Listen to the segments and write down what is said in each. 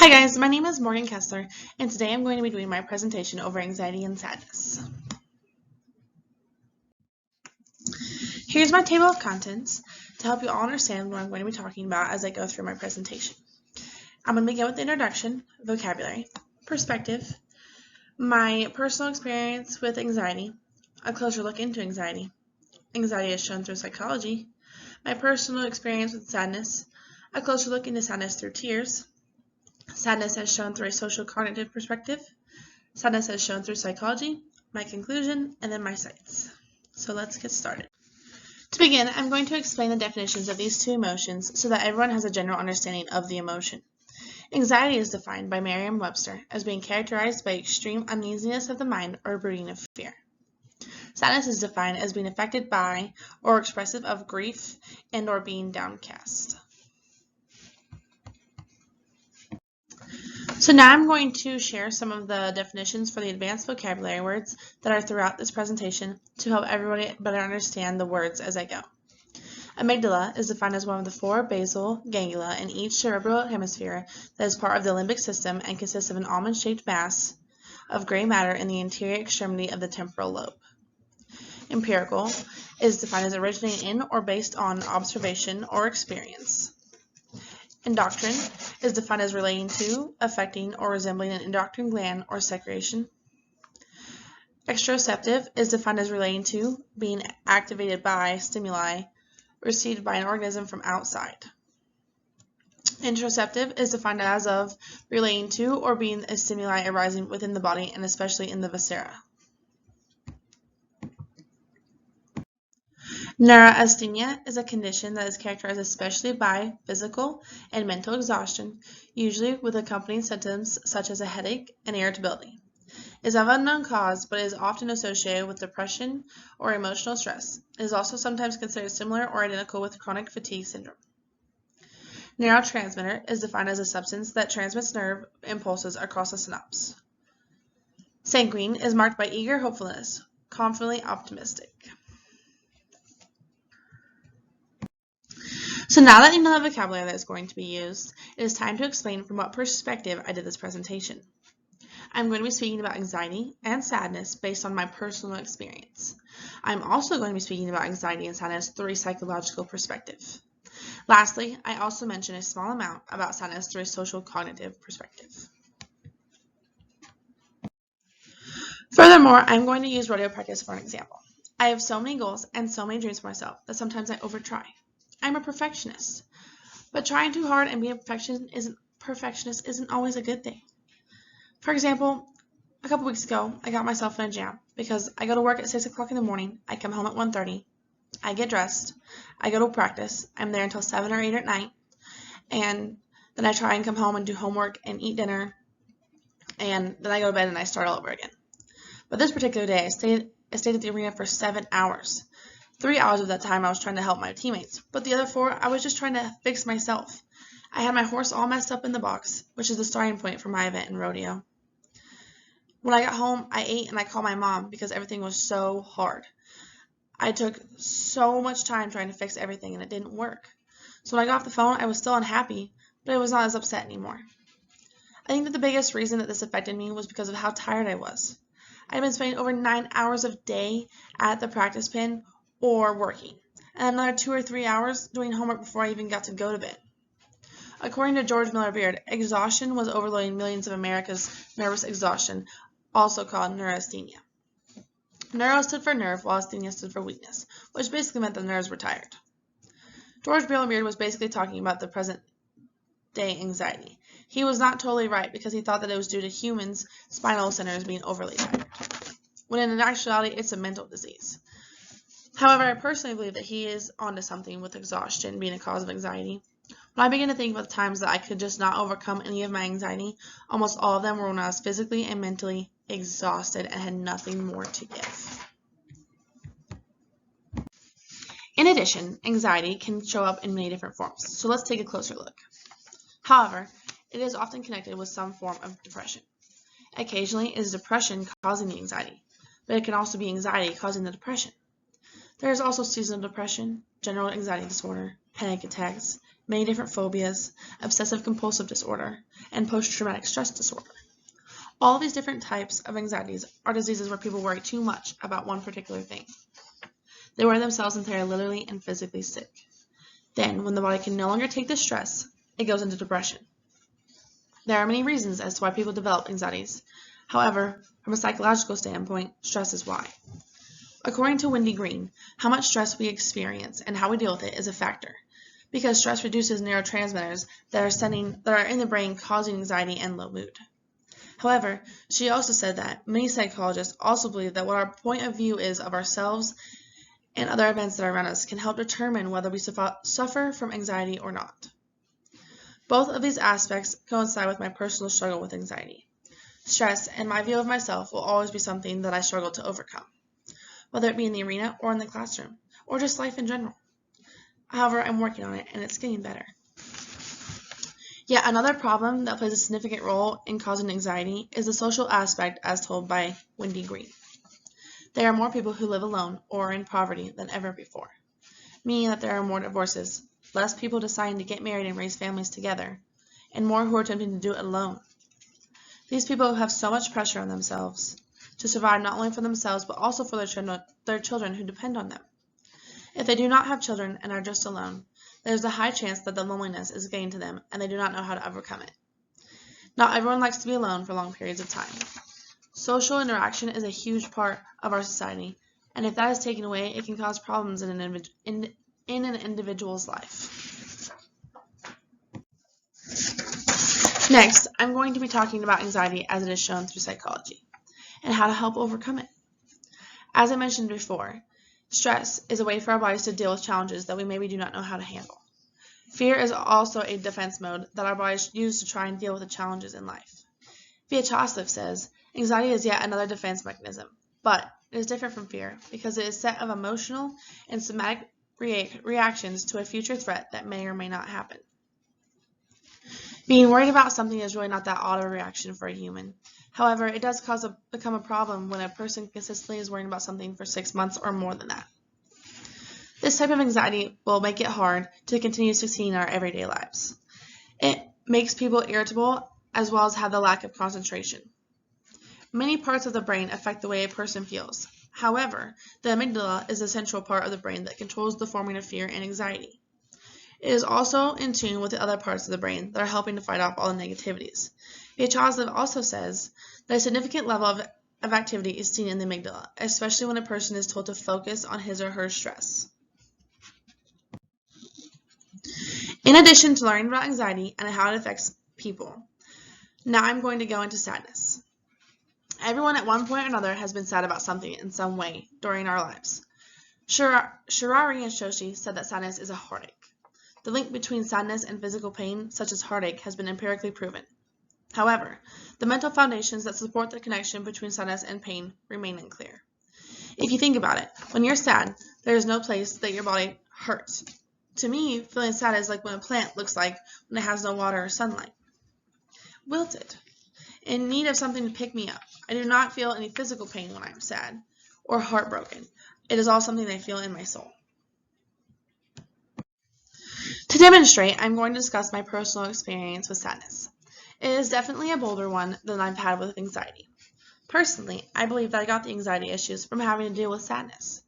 Hi guys, my name is Morgan Kessler, and today I'm going to be doing my presentation over anxiety and sadness. Here's my table of contents to help you all understand what I'm going to be talking about as I go through my presentation. I'm going to begin with the introduction, vocabulary, perspective, my personal experience with anxiety, a closer look into anxiety, anxiety as shown through psychology, my personal experience with sadness, a closer look into sadness through tears, sadness as shown through a social cognitive perspective, sadness as shown through psychology, my conclusion, and then my cites. So let's get started. To begin, I'm going to explain the definitions of these two emotions so that everyone has a general understanding of the emotion. Anxiety is defined by Merriam-Webster as being characterized by extreme uneasiness of the mind or brooding of fear. Sadness is defined as being affected by or expressive of grief and or being downcast. So now I'm going to share some of the definitions for the advanced vocabulary words that are throughout this presentation to help everybody better understand the words as I go. Amygdala is defined as one of the four basal ganglia in each cerebral hemisphere that is part of the limbic system and consists of an almond-shaped mass of gray matter in the anterior extremity of the temporal lobe. Empirical is defined as originating in or based on observation or experience. Endocrine is defined as relating to, affecting, or resembling an endocrine gland or secretion. Exteroceptive is defined as relating to, being activated by stimuli received by an organism from outside. Interoceptive is defined as of relating to or being a stimuli arising within the body and especially in the viscera. Neurasthenia is a condition that is characterized especially by physical and mental exhaustion, usually with accompanying symptoms such as a headache and irritability. It is of unknown cause, but is often associated with depression or emotional stress. It is also sometimes considered similar or identical with chronic fatigue syndrome. Neurotransmitter is defined as a substance that transmits nerve impulses across the synapse. Sanguine is marked by eager hopefulness, confidently optimistic. So now that you know the vocabulary that is going to be used, it is time to explain from what perspective I did this presentation. I'm going to be speaking about anxiety and sadness based on my personal experience. I'm also going to be speaking about anxiety and sadness through a psychological perspective. Lastly, I also mention a small amount about sadness through a social cognitive perspective. Furthermore, I'm going to use rodeo practice for an example. I have so many goals and so many dreams for myself that sometimes I overtry. I'm a perfectionist, but trying too hard and being a perfectionist isn't always a good thing. For example, a couple weeks ago, I got myself in a jam because I go to work at 6 o'clock in the morning, I come home at 1:30, I get dressed, I go to practice, I'm there until 7 or 8 at night, and then I try and come home and do homework and eat dinner, and then I go to bed and I start all over again. But this particular day, I stayed at the arena for 7 hours. 3 hours of that time I was trying to help my teammates, but the other 4 I was just trying to fix myself. I had my horse all messed up in the box, which is the starting point for my event in rodeo. When I got home, I ate and I called my mom because everything was so hard. I took so much time trying to fix everything and it didn't work. So when I got off the phone, I was still unhappy, but I was not as upset anymore. I think that the biggest reason that this affected me was because of how tired I was. I had been spending over 9 hours a day at the practice pen or working, and another 2 or 3 hours doing homework before I even got to go to bed. According to George Miller Beard, exhaustion was overloading millions of America's nervous exhaustion, also called neurasthenia. Neuro stood for nerve, while asthenia stood for weakness, which basically meant the nerves were tired. George Miller Beard was basically talking about the present-day anxiety. He was not totally right because he thought that it was due to humans' spinal centers being overly tired, when in actuality it's a mental disease. However, I personally believe that he is onto something with exhaustion being a cause of anxiety. When I began to think about the times that I could just not overcome any of my anxiety, almost all of them were when I was physically and mentally exhausted and had nothing more to give. In addition, anxiety can show up in many different forms, so let's take a closer look. However, it is often connected with some form of depression. Occasionally, it is depression causing the anxiety, but it can also be anxiety causing the depression. There is also seasonal depression, general anxiety disorder, panic attacks, many different phobias, obsessive-compulsive disorder, and post-traumatic stress disorder. All of these different types of anxieties are diseases where people worry too much about one particular thing. They worry themselves until they are literally and physically sick. Then, when the body can no longer take the stress, it goes into depression. There are many reasons as to why people develop anxieties. However, from a psychological standpoint, stress is why. According to Wendy Green, how much stress we experience and how we deal with it is a factor, because stress reduces neurotransmitters that are in the brain, causing anxiety and low mood. However, she also said that many psychologists also believe that what our point of view is of ourselves and other events that are around us can help determine whether we suffer from anxiety or not. Both of these aspects coincide with my personal struggle with anxiety. Stress and my view of myself will always be something that I struggle to overcome, whether it be in the arena or in the classroom, or just life in general. However, I'm working on it, and it's getting better. Yet another problem that plays a significant role in causing anxiety is the social aspect as told by Wendy Green. There are more people who live alone or in poverty than ever before, meaning that there are more divorces, less people deciding to get married and raise families together, and more who are attempting to do it alone. These people have so much pressure on themselves to survive not only for themselves but also for their children who depend on them. If they do not have children and are just alone, there is a high chance that the loneliness is getting to them and they do not know how to overcome it. Not everyone likes to be alone for long periods of time. Social interaction is a huge part of our society, and if that is taken away, it can cause problems in an individual's life. Next, I'm going to be talking about anxiety as it is shown through psychology, and how to help overcome it. As I mentioned before, stress is a way for our bodies to deal with challenges that we maybe do not know how to handle. Fear is also a defense mode that our bodies use to try and deal with the challenges in life. Vyacheslav says, anxiety is yet another defense mechanism, but it is different from fear because it is a set of emotional and somatic reactions to a future threat that may or may not happen. Being worried about something is really not that odd of a reaction for a human. However, it does become a problem when a person consistently is worrying about something for 6 months or more than that. This type of anxiety will make it hard to continue succeeding in our everyday lives. It makes people irritable as well as have the lack of concentration. Many parts of the brain affect the way a person feels. However, the amygdala is the central part of the brain that controls the forming of fear and anxiety. It is also in tune with the other parts of the brain that are helping to fight off all the negativities. Vyacheslav also says that a significant level of activity is seen in the amygdala, especially when a person is told to focus on his or her stress. In addition to learning about anxiety and how it affects people, now I'm going to go into sadness. Everyone at one point or another has been sad about something in some way during our lives. Shirari and Shoshi said that sadness is a heartache. The link between sadness and physical pain, such as heartache, has been empirically proven. However, the mental foundations that support the connection between sadness and pain remain unclear. If you think about it, when you're sad, there is no place that your body hurts. To me, feeling sad is like when a plant looks like when it has no water or sunlight. Wilted. In need of something to pick me up. I do not feel any physical pain when I am sad or heartbroken. It is all something I feel in my soul. To demonstrate, I'm going to discuss my personal experience with sadness. It is definitely a bolder one than I've had with anxiety. Personally, I believe that I got the anxiety issues from having to deal with sadness.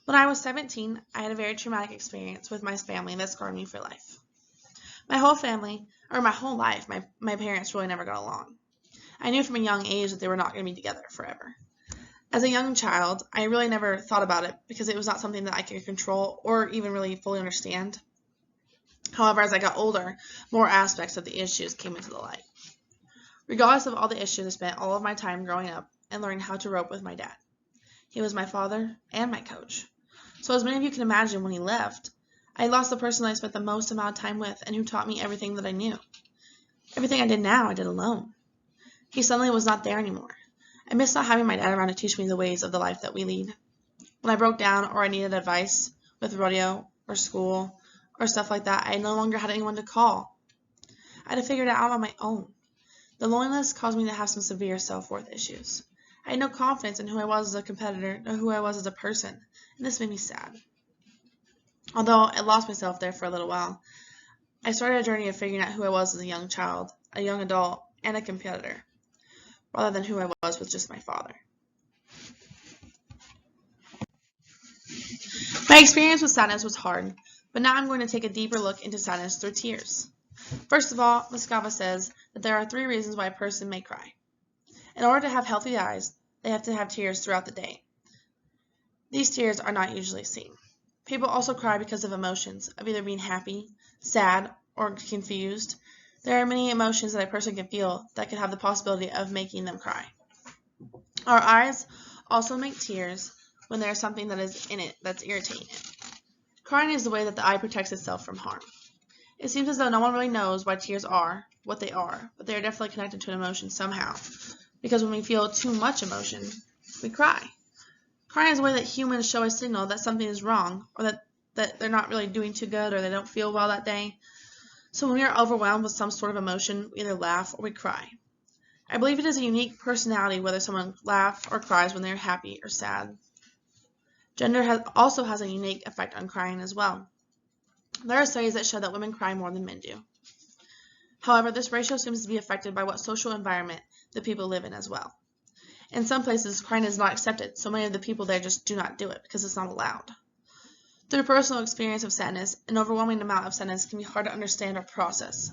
When I was 17, I had a very traumatic experience with my family that scarred me for life. My whole life, my parents really never got along. I knew from a young age that they were not going to be together forever. As a young child, I really never thought about it because it was not something that I could control or even really fully understand. However, as I got older, more aspects of the issues came into the light. Regardless of all the issues, I spent all of my time growing up and learning how to rope with my dad. He was my father and my coach. So as many of you can imagine, when he left, I lost the person I spent the most amount of time with and who taught me everything that I knew. Everything I did now, I did alone. He suddenly was not there anymore. I missed not having my dad around to teach me the ways of the life that we lead. When I broke down or I needed advice with rodeo or school or stuff like that, I no longer had anyone to call. I had to figure it out on my own. The loneliness caused me to have some severe self-worth issues. I had no confidence in who I was as a competitor or who I was as a person, and this made me sad. Although I lost myself there for a little while, I started a journey of figuring out who I was as a young child, a young adult, and a competitor, rather than who I was with just my father. My experience with sadness was hard, but now I'm going to take a deeper look into sadness through tears. First of all, Muscava says that there are 3 reasons why a person may cry. In order to have healthy eyes, they have to have tears throughout the day. These tears are not usually seen. People also cry because of emotions, of either being happy, sad, or confused. There are many emotions that a person can feel that could have the possibility of making them cry. Our eyes also make tears when there is something that is in it that's irritating it. Crying is the way that the eye protects itself from harm. It seems as though no one really knows why tears are what they are, but they are definitely connected to an emotion somehow. Because when we feel too much emotion, we cry. Crying is a way that humans show a signal that something is wrong, or that they're not really doing too good, or they don't feel well that day. So when we are overwhelmed with some sort of emotion, we either laugh or we cry. I believe it is a unique personality whether someone laughs or cries when they are happy or sad. Gender also has a unique effect on crying as well. There are studies that show that women cry more than men do. However, this ratio seems to be affected by what social environment the people live in as well. In some places, crying is not accepted, so many of the people there just do not do it because it's not allowed. Through personal experience of sadness, an overwhelming amount of sadness can be hard to understand or process.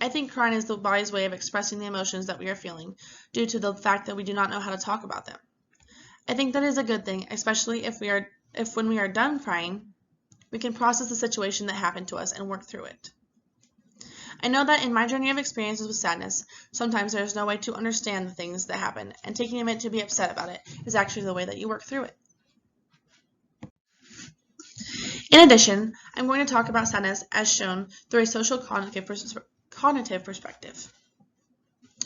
I think crying is the body's way of expressing the emotions that we are feeling due to the fact that we do not know how to talk about them. I think that is a good thing, especially if when we are done crying, we can process the situation that happened to us and work through it. I know that in my journey of experiences with sadness, sometimes there is no way to understand the things that happen, and taking a minute to be upset about it is actually the way that you work through it. In addition, I'm going to talk about sadness as shown through a social cognitive perspective.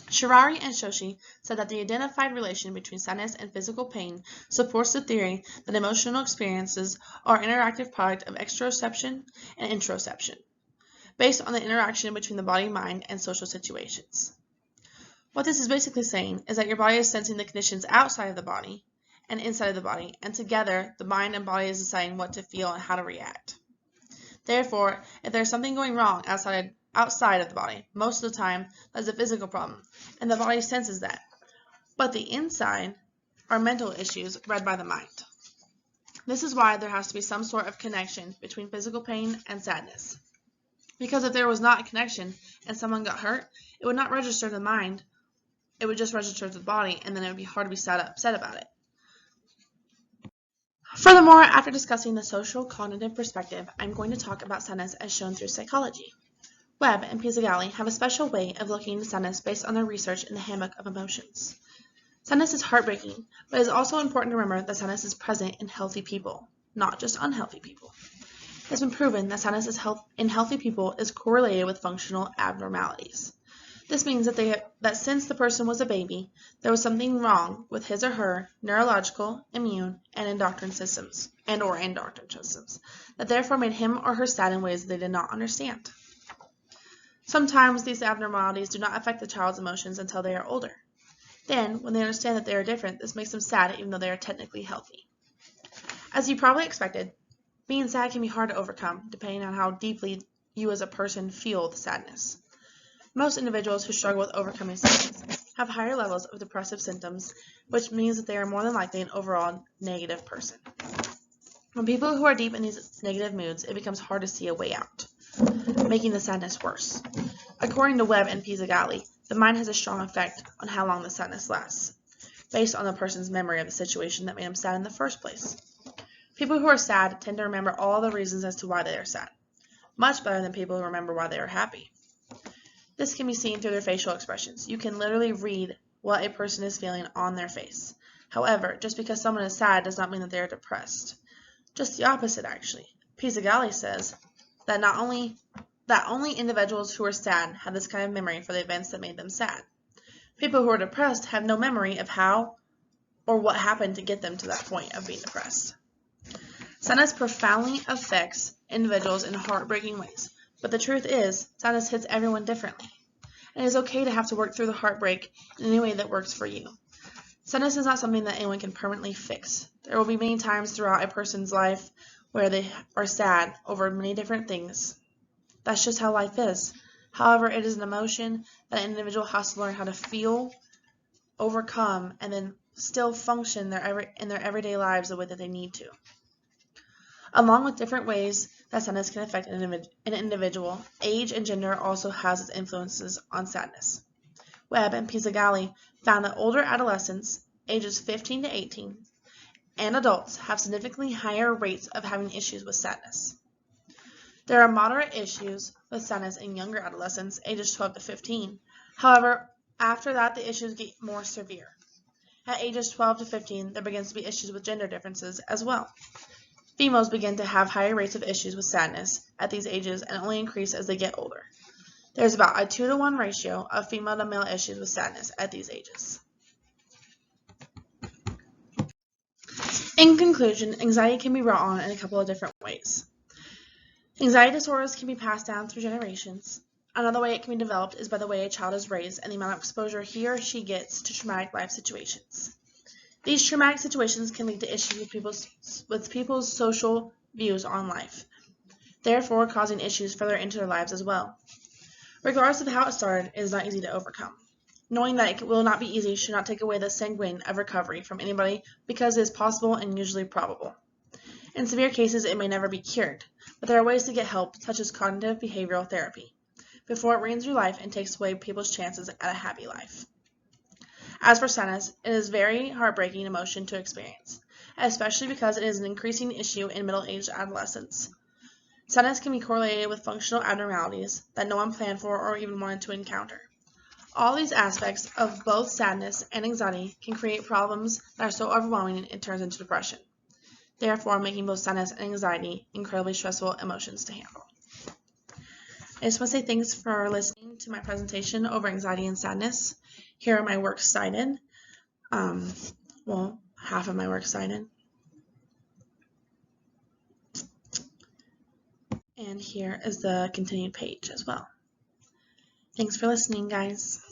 Shirari and Shoshi said that the identified relation between sadness and physical pain supports the theory that emotional experiences are an interactive product of exteroception and interoception, based on the interaction between the body, mind, and social situations. What this is basically saying is that your body is sensing the conditions outside of the body and inside of the body, and together the mind and body is deciding what to feel and how to react. Therefore, if there's something going wrong outside of the body, most of the time that's a physical problem, and the body senses that. But the inside are mental issues read by the mind. This is why there has to be some sort of connection between physical pain and sadness. Because if there was not a connection and someone got hurt, it would not register to the mind, it would just register to the body, and then it would be hard to be upset about it. Furthermore, after discussing the social cognitive perspective, I'm going to talk about sadness as shown through psychology. Webb and Pizzagalli have a special way of looking into sadness based on their research in the Handbook of Emotions. Sadness is heartbreaking, but it is also important to remember that sadness is present in healthy people, not just unhealthy people. It has been proven that sadness in healthy people is correlated with functional abnormalities. This means that since the person was a baby, there was something wrong with his or her neurological, immune, and endocrine systems, that therefore made him or her sad in ways they did not understand. Sometimes these abnormalities do not affect the child's emotions until they are older. Then, when they understand that they are different, this makes them sad even though they are technically healthy. As you probably expected, being sad can be hard to overcome, depending on how deeply you as a person feel the sadness. Most individuals who struggle with overcoming sadness have higher levels of depressive symptoms, which means that they are more than likely an overall negative person. When people who are deep in these negative moods, it becomes hard to see a way out, making the sadness worse. According to Webb and Pizzagalli, the mind has a strong effect on how long the sadness lasts, based on the person's memory of the situation that made them sad in the first place. People who are sad tend to remember all the reasons as to why they are sad, much better than people who remember why they are happy. This can be seen through their facial expressions. You can literally read what a person is feeling on their face. However, just because someone is sad does not mean that they are depressed. Just the opposite, actually. Pizzagalli says that only individuals who are sad have this kind of memory for the events that made them sad. People who are depressed have no memory of how or what happened to get them to that point of being depressed. Sadness profoundly affects individuals in heartbreaking ways, but the truth is, sadness hits everyone differently, and it is okay to have to work through the heartbreak in any way that works for you. Sadness is not something that anyone can permanently fix. There will be many times throughout a person's life where they are sad over many different things. That's just how life is. However, it is an emotion that an individual has to learn how to feel, overcome, and then still function in their everyday lives the way that they need to. Along with different ways that sadness can affect an individual, age and gender also has its influences on sadness. Webb and Pizzagalli found that older adolescents, ages 15 to 18, and adults have significantly higher rates of having issues with sadness. There are moderate issues with sadness in younger adolescents, ages 12 to 15. However, after that, the issues get more severe. At ages 12 to 15, there begins to be issues with gender differences as well. Females begin to have higher rates of issues with sadness at these ages and only increase as they get older. There's about a 2-to-1 ratio of female to male issues with sadness at these ages. In conclusion, anxiety can be brought on in a couple of different ways. Anxiety disorders can be passed down through generations. Another way it can be developed is by the way a child is raised and the amount of exposure he or she gets to traumatic life situations. These traumatic situations can lead to issues with people's social views on life, therefore causing issues further into their lives as well. Regardless of how it started, it is not easy to overcome. Knowing that it will not be easy should not take away the sanguine of recovery from anybody because it is possible and usually probable. In severe cases, it may never be cured, but there are ways to get help, such as cognitive behavioral therapy, before it reigns through life and takes away people's chances at a happy life. As for sadness, it is a very heartbreaking emotion to experience, especially because it is an increasing issue in middle-aged adolescents. Sadness can be correlated with functional abnormalities that no one planned for or even wanted to encounter. All these aspects of both sadness and anxiety can create problems that are so overwhelming it turns into depression, therefore making both sadness and anxiety incredibly stressful emotions to handle. I just want to say thanks for listening to my presentation over anxiety and sadness. Here are my works cited. Half of my works cited. And here is the continued page as well. Thanks for listening, guys.